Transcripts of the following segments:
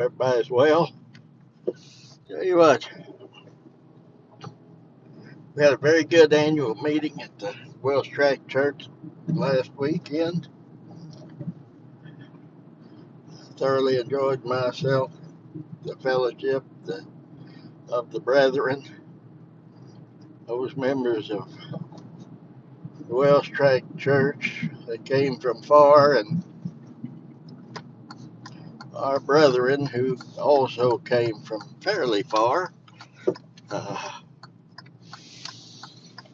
Everybody's well. Tell you what, we had a very good annual meeting at the Wells Track Church last weekend. Thoroughly enjoyed myself, the fellowship of the brethren, those members of the Wells Track Church that came from far, and our brethren who also came from fairly far, uh,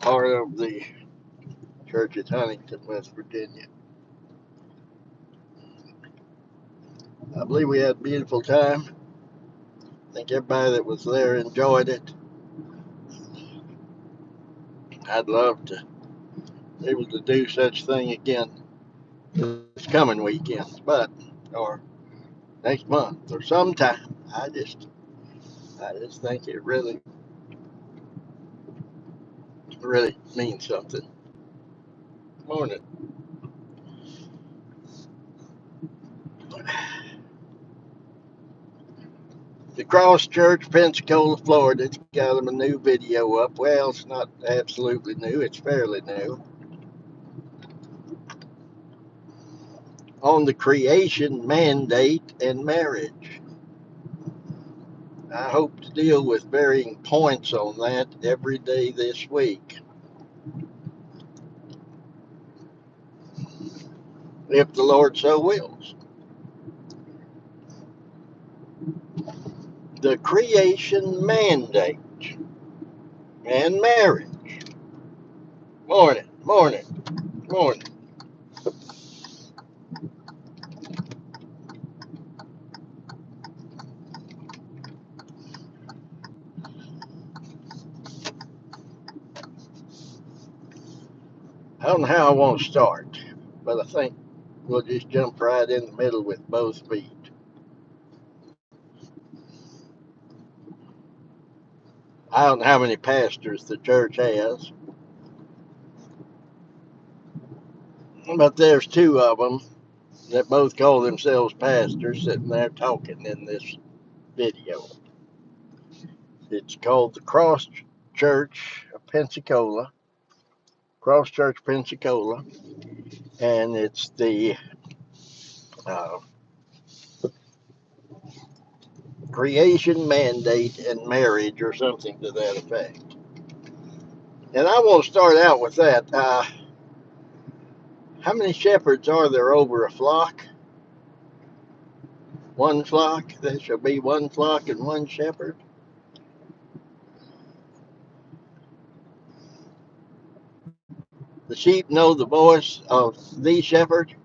part of the church at Huntington, West Virginia. I believe we had a beautiful time. I think everybody that was there enjoyed it. I'd love to be able to do such thing again this coming weekend, or next month or sometime. I just think it really means something. Morning. The Cross Church, Pensacola, Florida, it's got them a new video up. Well, it's not absolutely new, it's fairly new. On the creation mandate and marriage. I hope to deal with varying points on that every day this week, if the Lord so wills. The creation mandate and marriage. Morning, morning, morning. I don't know how I want to start, but I think we'll just jump right in the middle with both feet. I don't know how many pastors the church has, but there's two of them that both call themselves pastors sitting there talking in this video. It's called the Cross Church of Pensacola, Cross Church, Pensacola, and it's the uh, creation mandate and marriage or something to that effect. And I want to start out with that. How many shepherds are there over a flock? One flock? There shall be one flock and one shepherd. The sheep know the voice of the shepherd,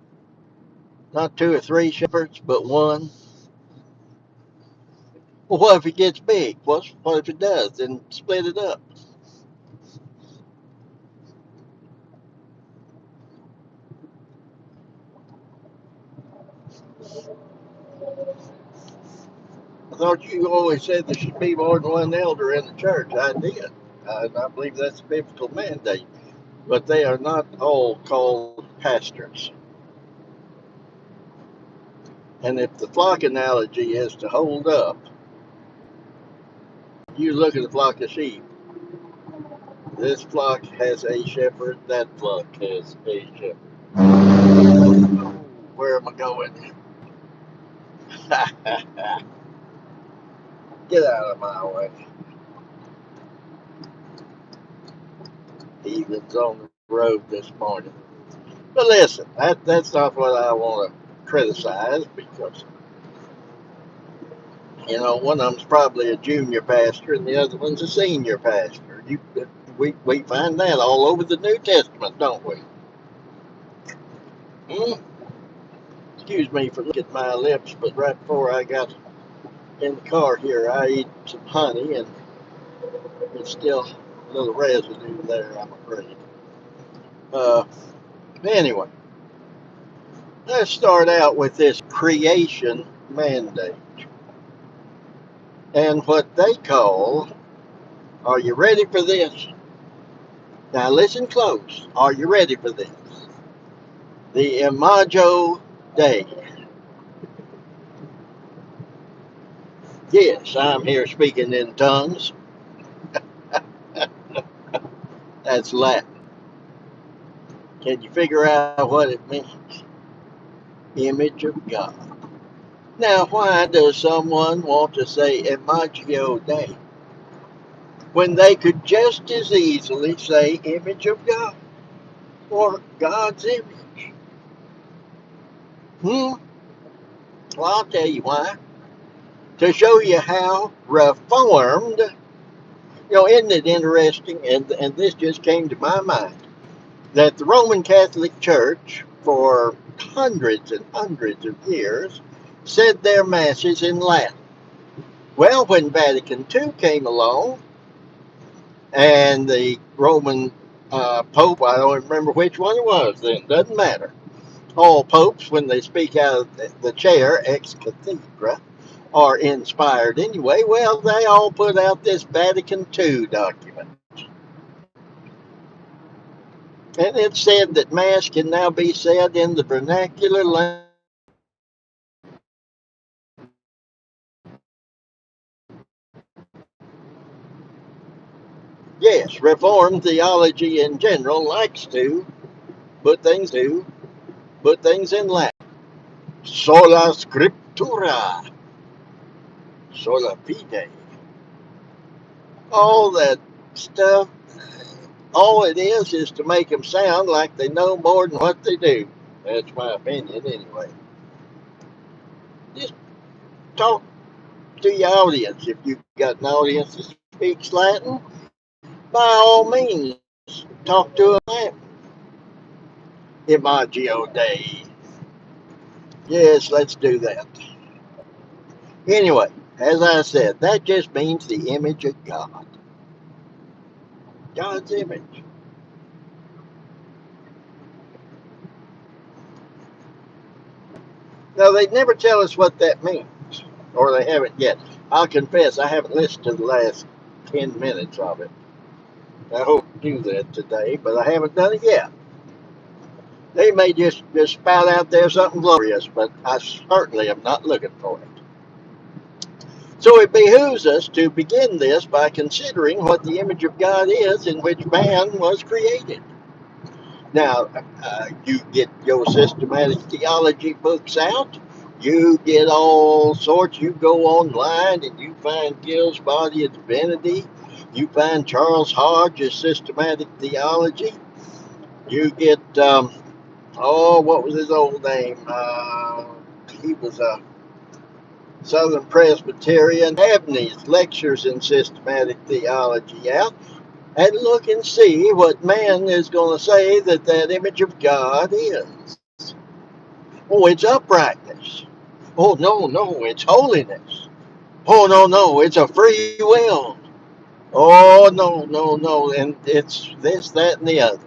not two or three shepherds, but one. Well, what if it gets big? What if it does? Then split it up. I thought you always said there should be more than one elder in the church. I did. And I believe that's a biblical mandate. But they are not all called pastors. And if the flock analogy is to hold up, you look at a flock of sheep. This flock has a shepherd, that flock has a shepherd. Where am I going? Get out of my way. Heathens on the road this morning. But listen, that's not what I want to criticize, because one of them's probably a junior pastor and the other one's a senior pastor. We find that all over the New Testament, don't we? Excuse me for licking my lips, but right before I got in the car here, I ate some honey, and there's still a little residue there, I'm afraid. Anyway, let's start out with this creation mandate and what they call, are you ready for this? Now listen close. Are you ready for this? The Imago Dei. Yes, I'm here speaking in tongues. That's Latin. Can you figure out what it means? Image of God. Now, why does someone want to say Imago Dei when they could just as easily say image of God or God's image? Hmm? Well, I'll tell you why. To show you how reformed, isn't it interesting? And this just came to my mind that the Roman Catholic Church, for hundreds and hundreds of years, said their masses in Latin. Well, when Vatican II came along, and the Roman Pope, I don't remember which one it was then, doesn't matter. All popes, when they speak out of the chair, ex cathedra, are inspired anyway. Well, they all put out this Vatican II document. And it said that Mass can now be said in the vernacular language. Yes, Reformed theology in general likes to put things in Latin. Sola scriptura, sola fide. All that stuff, all it is to make them sound like they know more than what they do. That's my opinion anyway. Just talk to your audience. If you've got an audience that speaks Latin, by all means, talk to them Latin. Imago Dei. Yes, let's do that. Anyway, as I said, that just means the image of God. God's image. Now, they never tell us what that means, or they haven't yet. I'll confess, I haven't listened to the last 10 minutes of it. I hope to do that today, but I haven't done it yet. They may just spout out there something glorious, but I certainly am not looking for it. So it behooves us to begin this by considering what the image of God is in which man was created. Now, you get your systematic theology books out. You get all sorts. You go online and you find Gill's Body of Divinity. You find Charles Hodge's systematic theology. You get, what was his old name? He was a Southern Presbyterian. Abney's lectures in systematic theology out. And look and see what man is going to say that image of God is. Oh, it's uprightness. Oh, no, it's holiness. Oh, no, it's a free will. Oh, no, and it's this, that, and the other.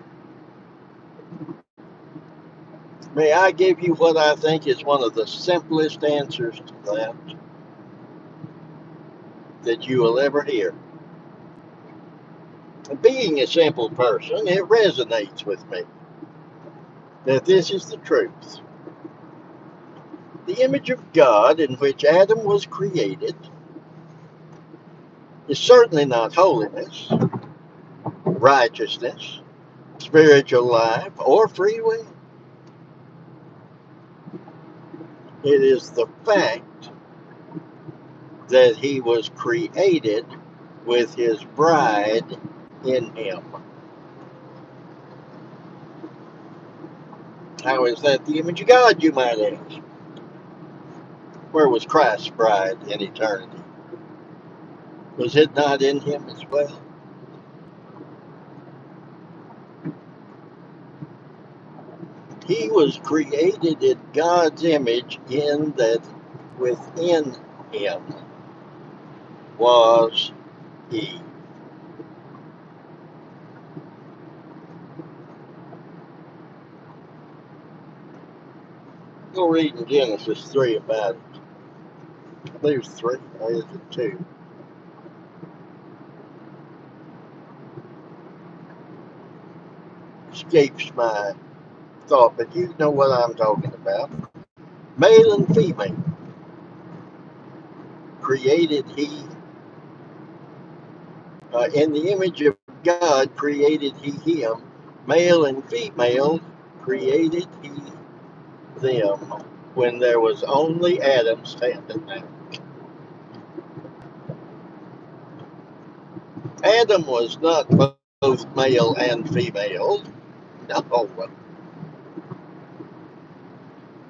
May I give you what I think is one of the simplest answers to that you will ever hear. Being a simple person, it resonates with me that this is the truth. The image of God in which Adam was created is certainly not holiness, righteousness, spiritual life, or free will. It is the fact that he was created with his bride in him. How is that the image of God, you might ask? Where was Christ's bride in eternity? Was it not in him as well? He was created in God's image in that within him was he. Go read in Genesis 3 about it. I believe it's 3, or is it 2? Escapes my thought, but you know what I'm talking about. Male and female created he, in the image of God created he him, male and female created he them, when there was only Adam standing there. Adam was not both male and female, no,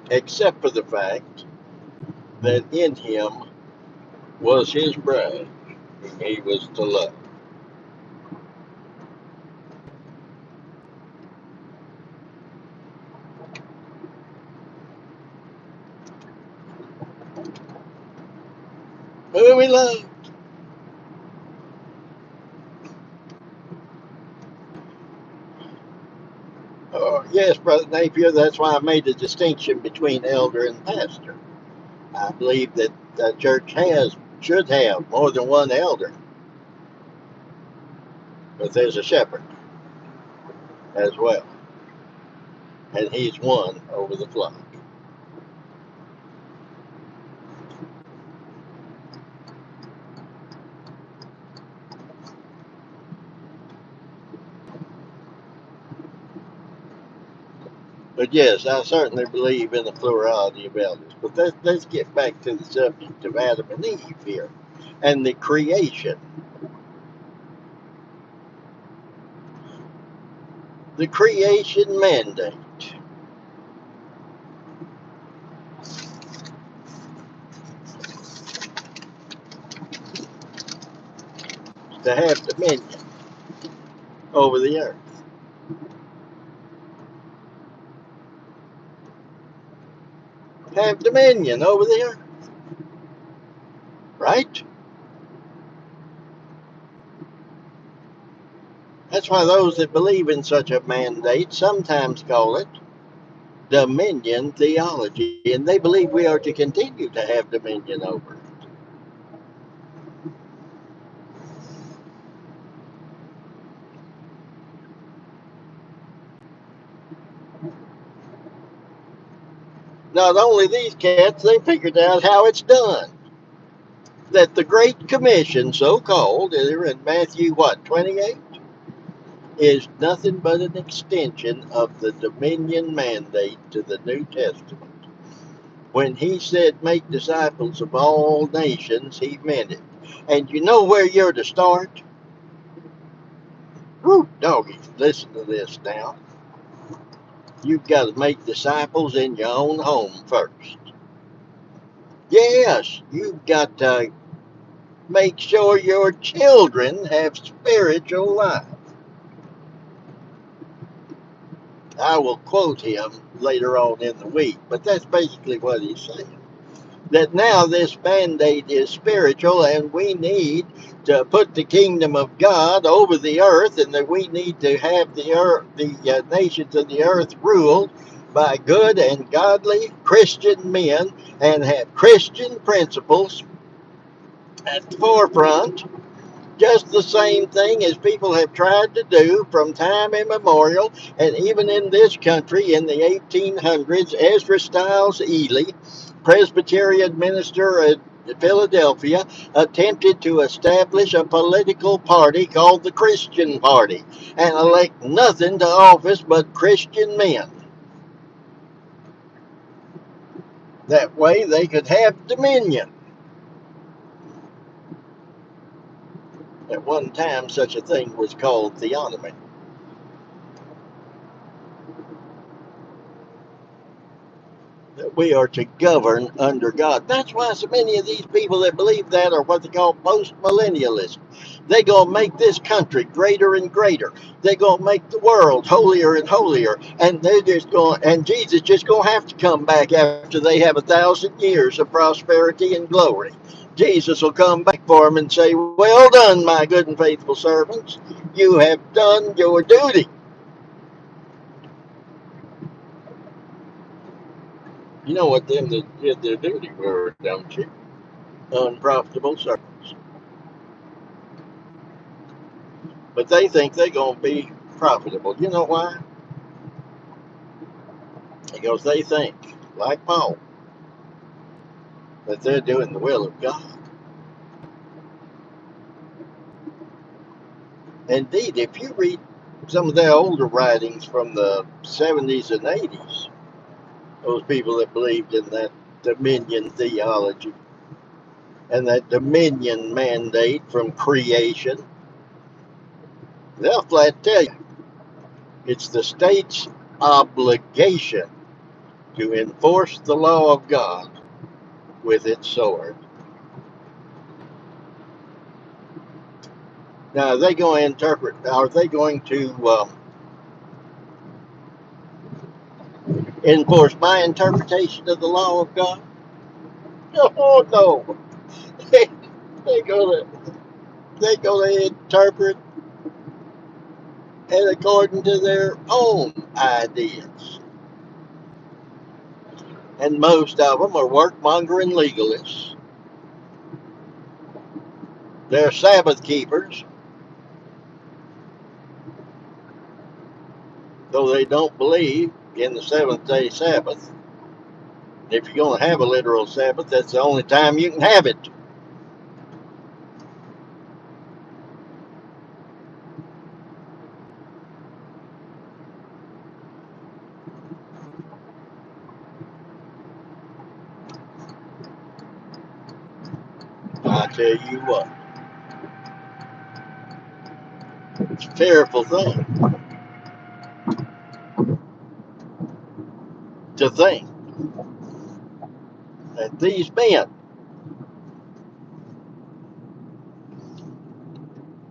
except for the fact that in him was his bride, whom he was to love. Whom he loved. Oh, yes, Brother Napier, that's why I made the distinction between elder and pastor. I believe that the church should have more than one elder, but there's a shepherd as well, and he's one over the flock. But yes, I certainly believe in the plurality of elders. But let's get back to the subject of Adam and Eve here and the creation. The creation mandate to have dominion over the earth. Have dominion over the earth, right? That's why those that believe in such a mandate sometimes call it dominion theology, and they believe we are to continue to have dominion over it. Not only these cats, they figured out how it's done. That the Great Commission, so called, there in Matthew, 28, is nothing but an extension of the dominion mandate to the New Testament. When he said, make disciples of all nations, he meant it. And you know where you're to start? Woo, doggy, listen to this now. You've got to make disciples in your own home first. Yes, you've got to make sure your children have spiritual life. I will quote him later on in the week, but that's basically what he's saying. That now this mandate is spiritual, and we need to put the kingdom of God over the earth, and that we need to have the nations of the earth ruled by good and godly Christian men, and have Christian principles at the forefront. Just the same thing as people have tried to do from time immemorial, and even in this country in the 1800s, Ezra Stiles Ely, Presbyterian minister at Philadelphia, attempted to establish a political party called the Christian Party and elect nothing to office but Christian men. That way they could have dominion. At one time, such a thing was called theonomy. That we are to govern under God. That's why so many of these people that believe that are what they call post-millennialists. They're going to make this country greater and greater. They're going to make the world holier and holier. And they're just going, and Jesus just going to have to come back after they have 1,000 years of prosperity and glory. Jesus will come back for them and say, well done, my good and faithful servants. You have done your duty. You know what them that did their duty were, don't you? Unprofitable servants. But they think they're going to be profitable. You know why? Because they think, like Paul, that they're doing the will of God. Indeed, if you read some of their older writings from the 70s and 80s, those people that believed in that dominion theology and that dominion mandate from creation, they'll flat tell you it's the state's obligation to enforce the law of God with its sword. Now, are they going to interpret? Are they going to enforce my interpretation of the law of God? Oh no, they, they go to they go to interpret it according to their own ideas, and most of them are work-mongering legalists. They're Sabbath keepers, though they don't believe in the seventh-day Sabbath. If you're going to have a literal Sabbath, that's the only time you can have it. I tell you what, it's a fearful thing to think that these men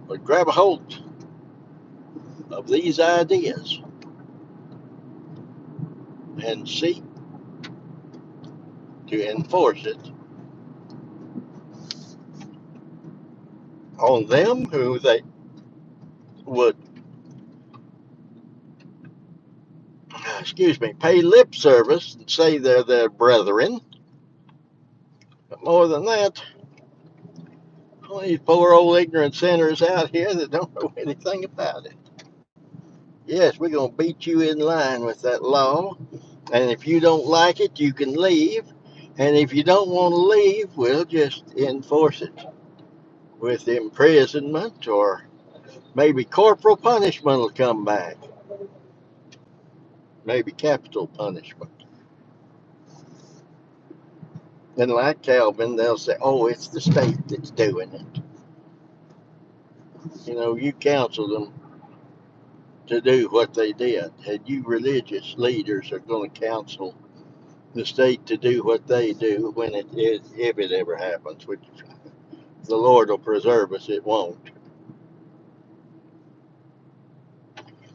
would grab a hold of these ideas and seek to enforce it on them who they would, pay lip service and say they're their brethren. But more than that, all these poor old ignorant sinners out here that don't know anything about it. Yes, we're going to beat you in line with that law. And if you don't like it, you can leave. And if you don't want to leave, we'll just enforce it with imprisonment, or maybe corporal punishment will come back. Maybe capital punishment. And like Calvin, they'll say, oh, it's the state that's doing it. You know, you counsel them to do what they did. And you religious leaders are going to counsel the state to do what they do when if it ever happens, which the Lord will preserve us, it won't.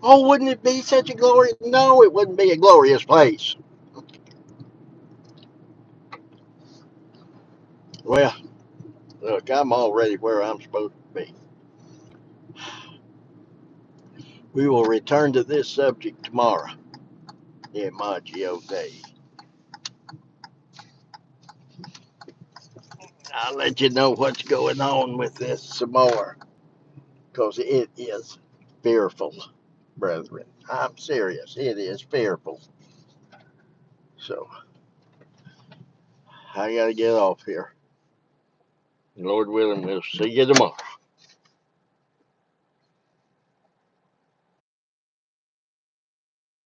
Oh, wouldn't it be such a glory? No, it wouldn't be a glorious place. Well, look, I'm already where I'm supposed to be. We will return to this subject tomorrow. Imago Dei. I'll let you know what's going on with this some more, because it is fearful, brethren. I'm serious. It is fearful. So I got to get off here. Lord willing, we'll see you tomorrow.